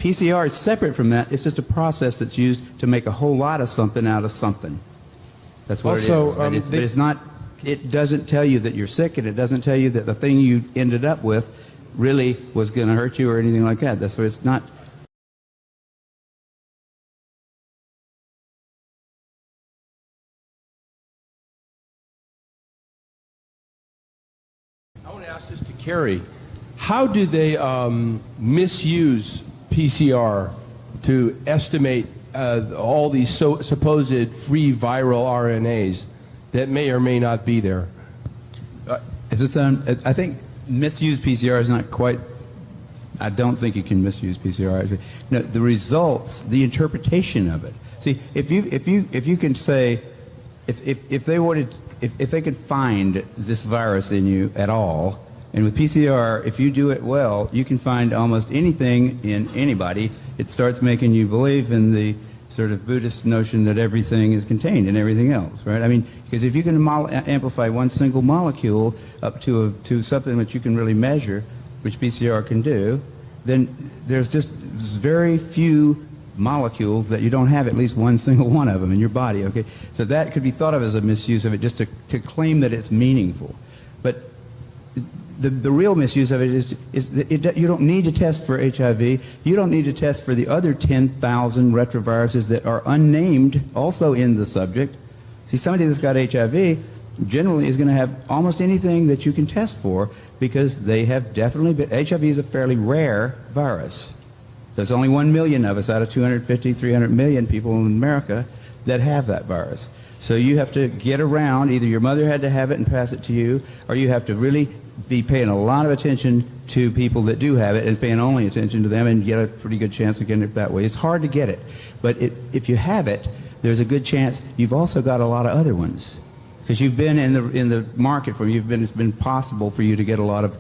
PCR is separate from that. It's just a process that's used to make a whole lot of something out of something. That's what Also, it is. But it's not. It doesn't tell you that you're sick, and it doesn't tell you that the thing you ended up with really was going to hurt you or anything like that. That's what it's not. I want to ask this to Kary. How do they misuse PCR to estimate all these supposed free viral RNAs that may or may not be there? I think misuse PCR is not quite. I don't think you can misuse PCR. No, the results, the interpretation of it. See, if you can say, if they could find this virus in you at all, and with PCR, if you do it well, you can find almost anything in anybody. It starts making you believe in the sort of Buddhist notion that everything is contained in everything else, right? I mean, because if you can amplify one single molecule up to something that you can really measure, which PCR can do, then there's just very few molecules that you don't have at least one single one of them in your body, okay? So that could be thought of as a misuse of it, just to claim that it's meaningful. But the real misuse of it is that you don't need to test for HIV. You don't need to test for the other 10,000 retroviruses that are unnamed also in the subject. See, somebody that's got HIV generally is going to have almost anything that you can test for because they have definitely been. HIV is a fairly rare virus. There's only 1 million of us out of 250, 300 million people in America that have that virus. So you have to get around, either your mother had to have it and pass it to you, or you have to really be paying a lot of attention to people that do have it and paying only attention to them and get a pretty good chance of getting it that way. It's hard to get it, but if you have it, there's a good chance you've also got a lot of other ones because you've been in the market for it's been possible for you to get a lot of.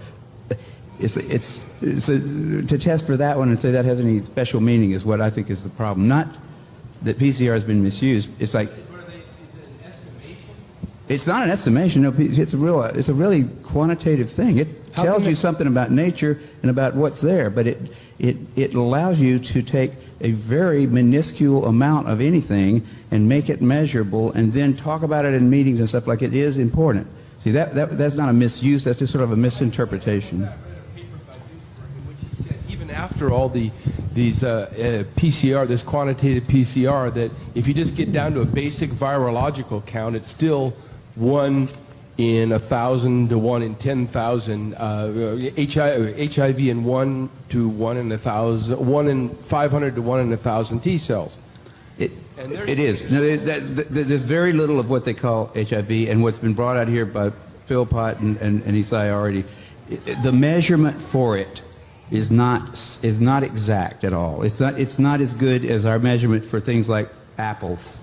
To test for that one and say that has any special meaning is what I think is the problem. Not that PCR has been misused. It's like. It's not an estimation. No, it's a really quantitative thing. It tells you something about nature and about what's there, but it allows you to take a very minuscule amount of anything and make it measurable, and then talk about it in meetings and stuff like it is important. See, that's not a misuse. That's just sort of a misinterpretation. Even after all these PCR, this quantitative PCR, that if you just get down to a basic virological count, it's still 1 in 1,000 to 1 in 10,000. HIV in 1 to 1 in 1,000, 1 in 500 to 1 in 1,000 T cells. It is. No, there's very little of what they call HIV, and what's been brought out here by Philpott and Isai already. The measurement for it is not exact at all. It's not as good as our measurement for things like apples.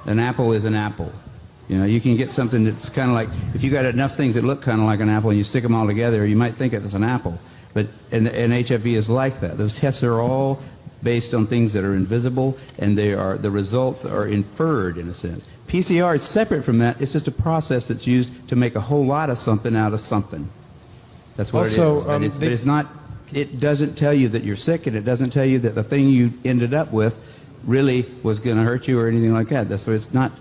An apple is an apple. You know, you can get something that's kind of like, if you got enough things that look kind of like an apple and you stick them all together, you might think it was an apple. But and HIV is like that. Those tests are all based on things that are invisible, and the results are inferred in a sense. PCR is separate from that. It's just a process that's used to make a whole lot of something out of something. That's what also, it is. But it's not. It doesn't tell you that you're sick, and it doesn't tell you that the thing you ended up with really was going to hurt you or anything like that. That's what it's not.